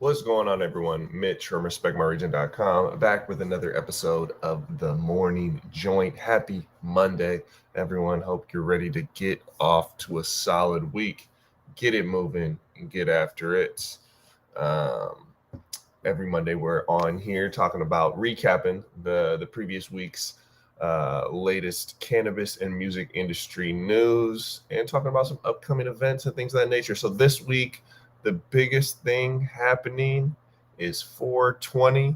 What's going on, everyone? Mitch from RespectMyRegion.com back with another episode of the Morning Joint. Happy Monday, everyone. Hope you're ready to get off to a solid week. Get it moving and get after it. Um, every Monday, we're on here talking about recapping the previous week's latest cannabis and music industry news and talking about some upcoming events and things of that nature. So this week, the biggest thing happening is 420,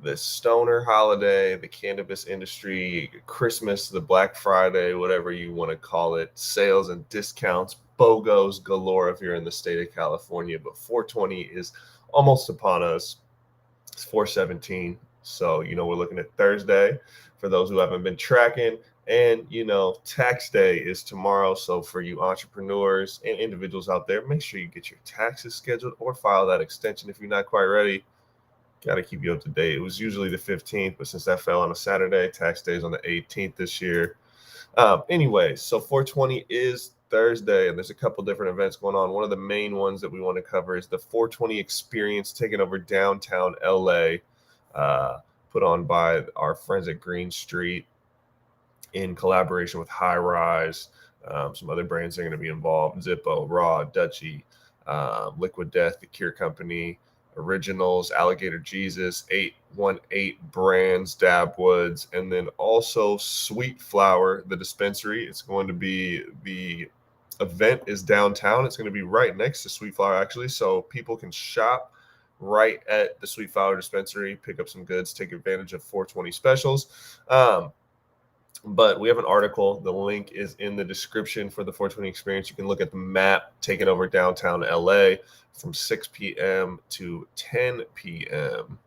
the stoner holiday, the cannabis industry, Christmas, the Black Friday, whatever you want to call it, sales and discounts, BOGOs galore if you're in the state of California. But 420 is almost upon us. It's 417. So, we're looking at Thursday for those who haven't been tracking. And, tax day is tomorrow. So for you entrepreneurs and individuals out there, make sure you get your taxes scheduled or file that extension if you're not quite ready. Got to keep you up to date. It was usually the 15th, but since that fell on a Saturday, tax day is on the 18th this year. Anyway, so 420 is Thursday, and there's a couple different events going on. One of the main ones that we want to cover is the 420 experience taking over downtown LA, put on by our friends at Green Street in collaboration with High Rise. Some other brands are going to be involved: Zippo, Raw, Dutchy, Liquid Death, The Cure Company, Originals, Alligator Jesus, 818 Brands, Dabwoods, and then also Sweet Flower, the dispensary. It's going to be, the event is downtown. It's going to be right next to Sweet Flower, actually, so people can shop right at the Sweet Flower dispensary, pick up some goods, take advantage of 420 specials. But we have an article. The link is in the description for the 420 experience. You can look at the map taking over downtown LA from 6 p.m. to 10 p.m.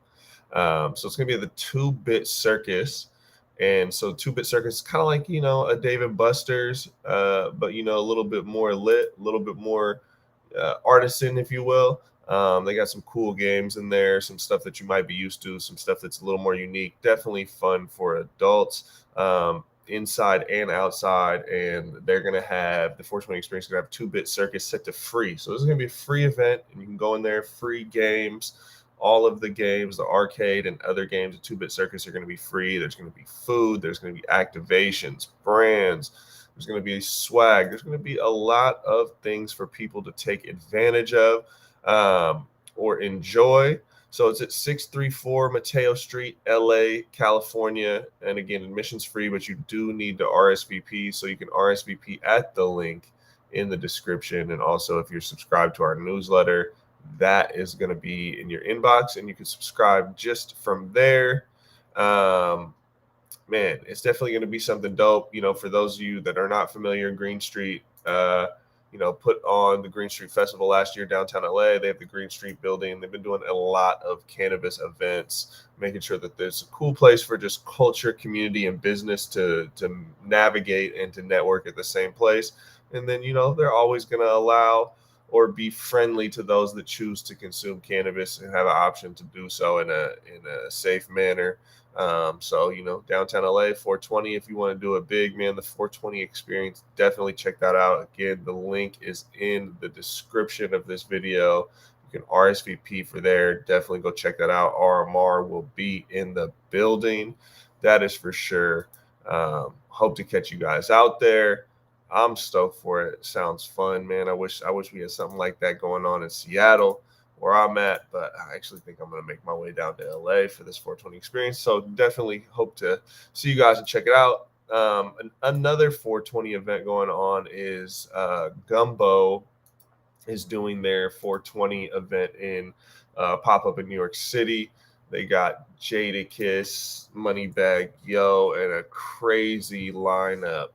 So it's going to be the 2-Bit Circus. And so 2-Bit Circus is kind of like, a Dave and Buster's, but, a little bit more lit, a little bit more artisan, if you will. They got some cool games in there, some stuff that you might be used to, some stuff that's a little more unique. Definitely fun for adults, inside and outside. And they're going to have the 420 experience, going to have 2-Bit Circus set to free. So this is going to be a free event, and you can go in there, free games. All of the games, the arcade and other games at 2-Bit Circus are going to be free. There's going to be food. There's going to be activations, brands. There's going to be swag. There's going to be a lot of things for people to take advantage of or enjoy. So it's at 634 Mateo Street, LA, California. And again, admission's free, but you do need to RSVP. So you can RSVP at the link in the description. And also, if you're subscribed to our newsletter, that is going to be in your inbox, and you can subscribe just from there. Man, it's definitely going to be something dope. For those of you that are not familiar, Green Street, put on the Green Street Festival last year downtown LA. They have the Green Street building. They've been doing a lot of cannabis events, making sure that there's a cool place for just culture, community, and business to navigate and to network at the same place. And then, they're always going to allow or be friendly to those that choose to consume cannabis and have an option to do so in a safe manner. So, downtown LA, 420, if you want to do it big, man, the 420 experience, definitely check that out. Again, the link is in the description of this video. You can RSVP for there. Definitely go check that out. RMR will be in the building. That is for sure. Hope to catch you guys out there. I'm stoked for it. Sounds fun, man. I wish we had something like that going on in Seattle, where I'm at, but I actually think I'm going to make my way down to LA for this 420 experience. So definitely hope to see you guys and check it out. Another 420 event going on is Gumbo is doing their 420 event in pop-up in New York City. They got Jadakiss, Moneybagg Yo, and a crazy lineup.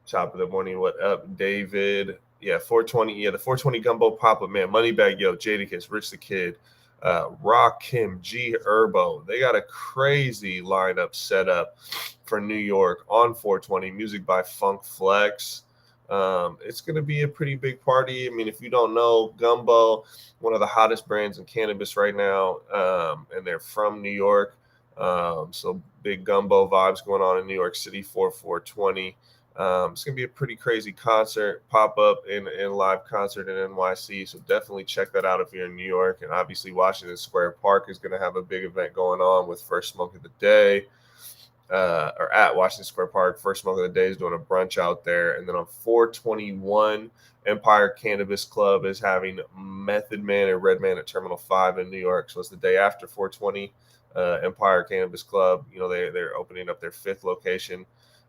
Top of the morning, what up, David? Yeah, 420. Yeah, the 420 Gumbo pop-up, man. Moneybagg Yo, Jadakiss, Rich the Kid, Rakim, G Herbo. They got a crazy lineup set up for New York on 420. Music by Funk Flex. It's going to be a pretty big party. I mean, if you don't know, Gumbo, one of the hottest brands in cannabis right now, and they're from New York. So big Gumbo vibes going on in New York City for 420. It's going to be a pretty crazy concert, pop-up and live concert in NYC. So definitely check that out if you're in New York. And obviously Washington Square Park is going to have a big event going on with First Smoke of the Day. Or at Washington Square Park, First Smoke of the Day is doing a brunch out there. And then on 421, Empire Cannabis Club is having Method Man and Redman at Terminal 5 in New York. So it's the day after 420. Empire Cannabis Club, they're opening up their 5th location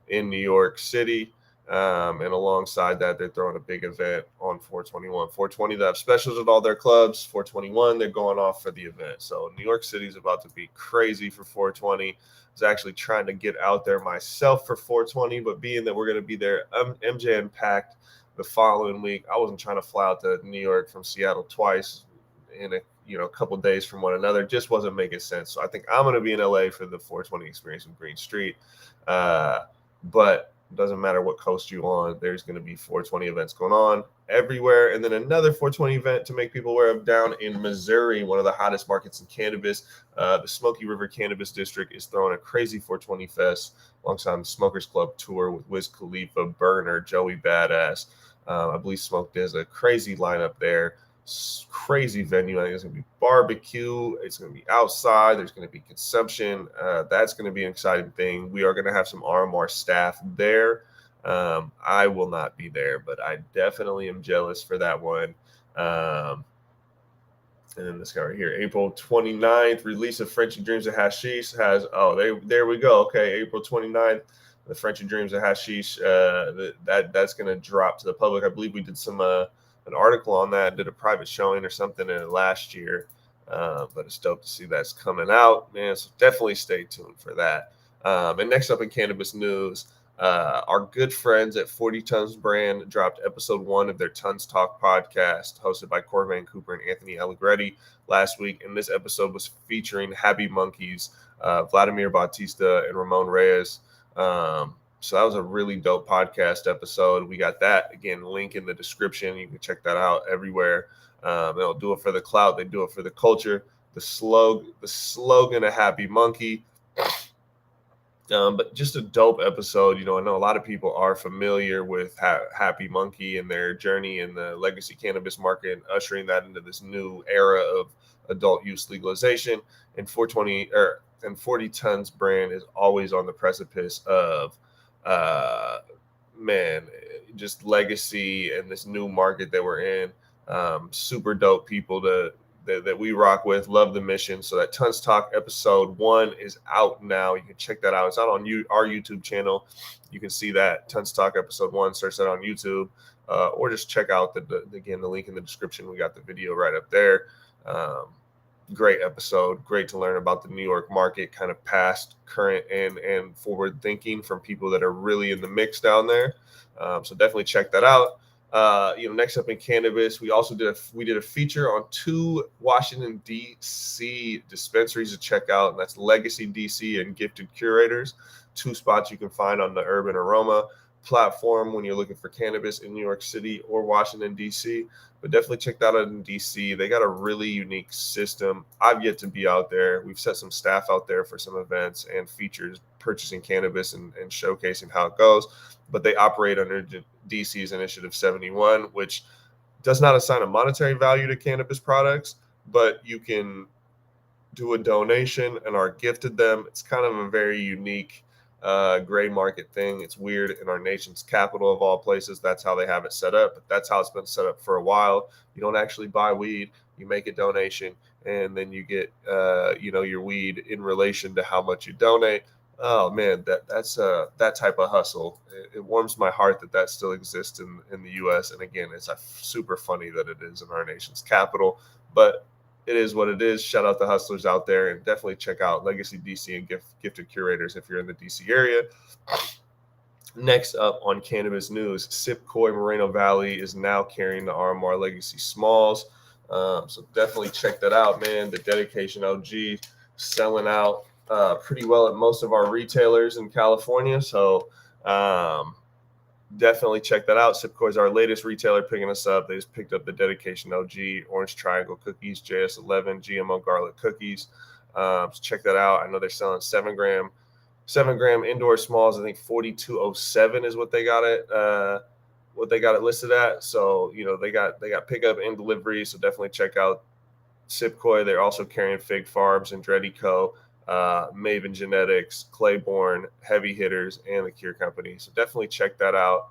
in New York City. And alongside that, they're throwing a big event on 421. 420, they have specials at all their clubs. 421, they're going off for the event. So New York City is about to be crazy for 420. I was actually trying to get out there myself for 420, but being that we're going to be there, MJ Impact the following week, I wasn't trying to fly out to New York from Seattle twice in a couple days from one another. Just wasn't making sense. So I think I'm going to be in LA for the 420 experience in Green Street. But it doesn't matter what coast you're on. There's going to be 420 events going on everywhere. And then another 420 event to make people aware of down in Missouri, one of the hottest markets in cannabis. The Smoky River Cannabis District is throwing a crazy 420 fest alongside the Smokers Club tour with Wiz Khalifa, Burner, Joey Badass. I believe Smoke does a crazy lineup there. Crazy venue. I think it's going to be barbecue. It's going to be outside. There's going to be consumption. That's going to be an exciting thing. We are going to have some RMR staff there. I will not be there, but I definitely am jealous for that one. And then this guy right here, April 29th, release of Frenchy Dreams of Hashish there we go. Okay, April 29th, the Frenchy Dreams of Hashish. That's going to drop to the public. I believe we did an article on that, did a private showing or something in it last year. But it's dope to see that's coming out, man. So definitely stay tuned for that. And next up in cannabis news, our good friends at 40 Tons Brand dropped episode 1 of their Tons Talk podcast, hosted by Corvain Cooper and Anthony Allegretti last week. And this episode was featuring Happy Monkeys, Vladimir Bautista, and Ramon Reyes. So that was a really dope podcast episode. We got that, again, link in the description. You can check that out everywhere. They'll do it for the clout. They do it for the culture. The slogan of Happy Monkey. But just a dope episode. I know a lot of people are familiar with Happy Monkey and their journey in the legacy cannabis market and ushering that into this new era of adult use legalization. And 40 Tons Brand is always on the precipice of just legacy and this new market that we're in. Super dope people that we rock with. Love the mission. So that Tons Talk episode 1 is out now. You can check that out. It's out on our YouTube channel. You can see that Tons Talk episode 1. Search that on YouTube, or just check out the link in the description. We got the video right up there. Great episode. Great to learn about the New York market, kind of past, current, and forward thinking from people that are really in the mix down there. So definitely check that out. Next up in cannabis, we did a feature on 2 Washington D.C. dispensaries to check out, and that's Legacy DC and Gifted Curators. 2 spots you can find on the Urban Aroma platform when you're looking for cannabis in New York City or Washington D.C. But definitely check that out in D.C. They got a really unique system. I've yet to be out there. We've set some staff out there for some events and features purchasing cannabis and showcasing how it goes. But they operate under DC's Initiative 71, which does not assign a monetary value to cannabis products, but you can do a donation and are gifted them. It's kind of a very unique gray market thing. It's weird in our nation's capital of all places. That's how they have it set up, but that's how it's been set up for a while. You don't actually buy weed. You make a donation, and then you get your weed in relation to how much you donate. Oh man, that's that type of hustle. It warms my heart that still exists in the U.S. And again, it's super funny that it is in our nation's capital, but it is what it is. Shout out the hustlers out there, and definitely check out Legacy DC and Gifted Curators if you're in the DC area. Next up on cannabis news, SipKoi Moreno Valley is now carrying the RMR Legacy Smalls. So definitely check that out, man. The Dedication OG selling out pretty well at most of our retailers in California. So definitely check that out. SipKoi is our latest retailer picking us up. They just picked up the Dedication OG, Orange Triangle Cookies, JS11, GMO Garlic Cookies. So check that out. I know they're selling 7-gram 7-gram indoor smalls. I think 4207 is what they got it. What they got it listed at. So they got pickup and delivery. So definitely check out SipKoi. They're also carrying Fig Farms and Dreddy Co., Maven Genetics, Claiborne, Heavy Hitters, and the Cure Company. So definitely check that out.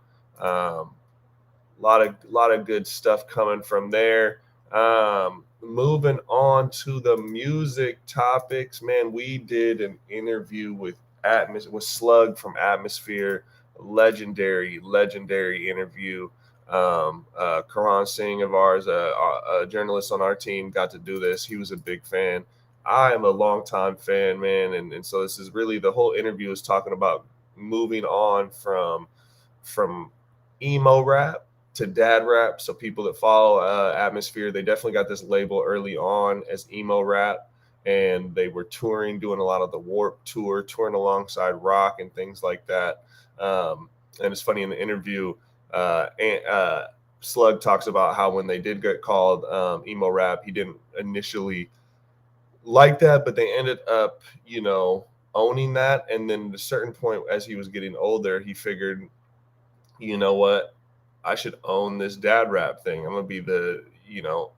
Lot of good stuff coming from there. Moving on to the music topics, man. We did an interview with Slug from Atmosphere. Legendary interview. Karan Singh of ours, a journalist on our team, got to do this. He was a big fan. I am a longtime fan, man, and so this is really, the whole interview is talking about moving on from emo rap to dad rap. So people that follow Atmosphere, they definitely got this label early on as emo rap, and they were touring, doing a lot of the Warp Tour, touring alongside rock and things like that. And it's funny, in the interview, Slug talks about how when they did get called emo rap, he didn't initially like that, but they ended up, owning that. And then at a certain point, as he was getting older, he figured, you know what, I should own this dad rap thing. I'm gonna be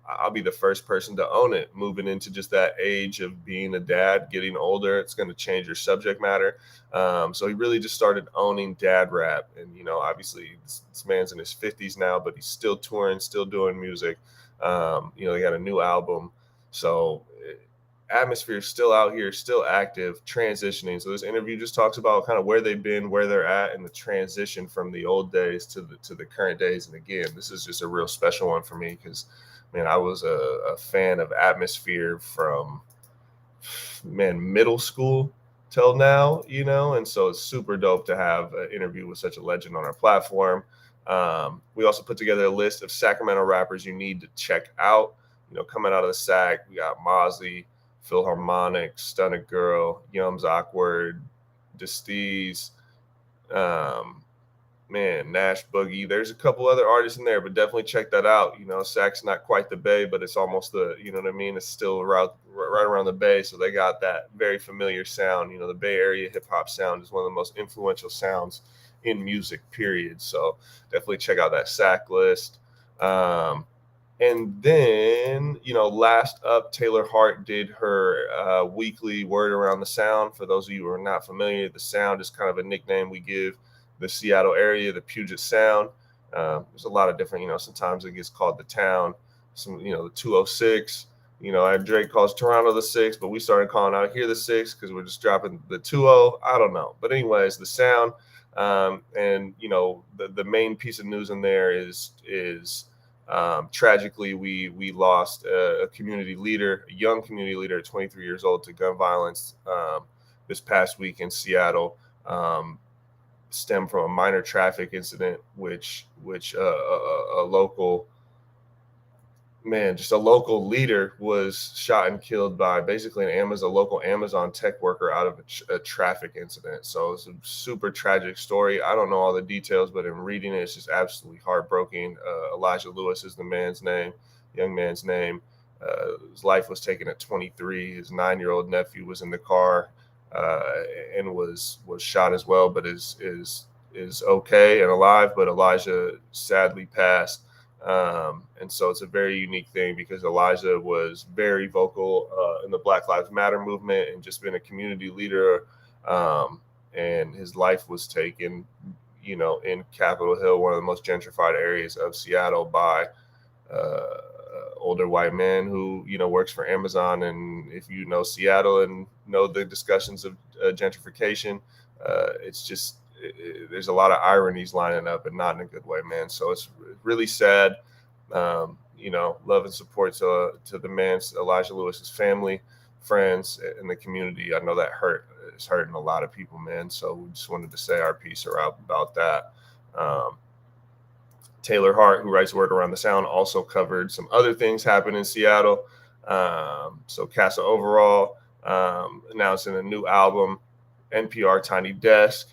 I'll be the first person to own it. Moving into just that age of being a dad, getting older, it's going to change your subject matter. So he really just started owning dad rap, and obviously this man's in his 50s now, but he's still touring, still doing music. They got a new album, so Atmosphere is still out here, still active, transitioning. So this interview just talks about kind of where they've been, where they're at, and the transition from the old days to the current days. And again, this is just a real special one for me because, man, I was a fan of Atmosphere from middle school till now, and so it's super dope to have an interview with such a legend on our platform. We also put together a list of Sacramento rappers you need to check out. Coming out of the Sac, we got Mosley, Philharmonic, Stunna Girl, Yums Awkward, Desteez, Nash Boogie. There's a couple other artists in there, but definitely check that out. Sac's not quite the Bay, but it's almost it's still right around the Bay. So they got that very familiar sound. The Bay Area hip hop sound is one of the most influential sounds in music, period. So definitely check out that Sac list. And then, last up, Taylor Hart did her weekly Word Around the Sound. For those of you who are not familiar, the Sound is kind of a nickname we give the Seattle area, the Puget Sound. There's a lot of different, sometimes it gets called the Town, the 206. Drake calls Toronto the 6, but we started calling out here the 6 because we're just dropping the 20. I don't know. But anyways, the Sound. And, the main piece of news in there is tragically, we lost a community leader, a young community leader at 23 years old, to gun violence this past week in Seattle. Stemmed from a minor traffic incident, which a local leader was shot and killed by basically a local Amazon tech worker out of a traffic incident. So it's a super tragic story. I don't know all the details, but in reading it, it's just absolutely heartbreaking. Elijah Lewis is the young man's name. His life was taken at 23. His 9-year-old nephew was in the car and was shot as well, but is okay and alive. But Elijah sadly passed. And so it's a very unique thing because Elijah was very vocal in the Black Lives Matter movement and just been a community leader. And his life was taken, in Capitol Hill, one of the most gentrified areas of Seattle, by older white man who, works for Amazon. And if you know Seattle and know the discussions of gentrification, it's just, there's a lot of ironies lining up, and not in a good way, man. So it's really sad. Love and support to the man's, Elijah Lewis's family, friends, and the community. I know that it's hurting a lot of people, man. So we just wanted to say our piece about that. Taylor Hart, who writes Word Around the Sound, also covered some other things happening in Seattle. So Casa Overall announcing a new album, NPR Tiny Desk.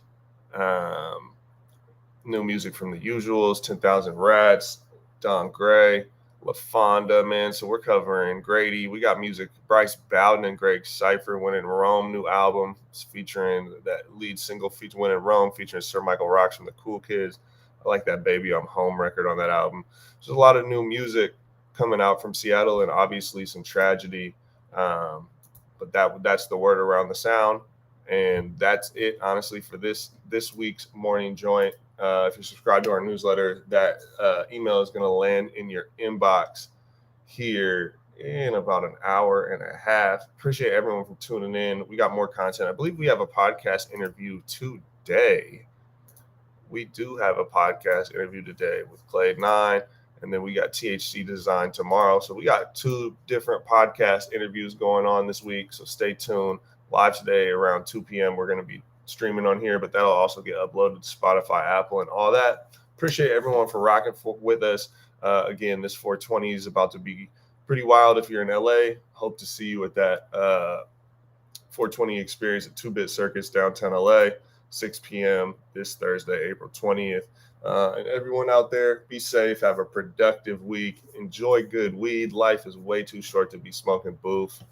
New music from The Usuals, 10,000 Rats, Don Gray, LaFonda, man. So we're covering Grady. We got music. Bryce Bowden and Greg Cypher winning Rome new album. It's featuring that lead single feature winning Rome featuring Sir Michael Rocks from the Cool Kids. I like that Baby I'm Home record on that album. There's a lot of new music coming out from Seattle and obviously some tragedy. But that's the word around the sound. And that's it, honestly, for this week's morning joint. If you subscribe to our newsletter, that email is going to land in your inbox here in about an hour and a half. Appreciate everyone for tuning in. We got more content. I believe we have a podcast interview today. We do have a podcast interview today with Clay 9, and then we got THC Design tomorrow. So we got 2 different podcast interviews going on this week. So stay tuned. Live today around 2 p.m. We're going to be streaming on here, but that'll also get uploaded to Spotify, Apple, and all that. Appreciate everyone for rocking with us. Again, this 420 is about to be pretty wild if you're in LA. Hope to see you at that 420 experience at 2-Bit Circus downtown LA, 6 p.m. this Thursday, April 20th. And everyone out there, be safe. Have a productive week. Enjoy good weed. Life is way too short to be smoking booth.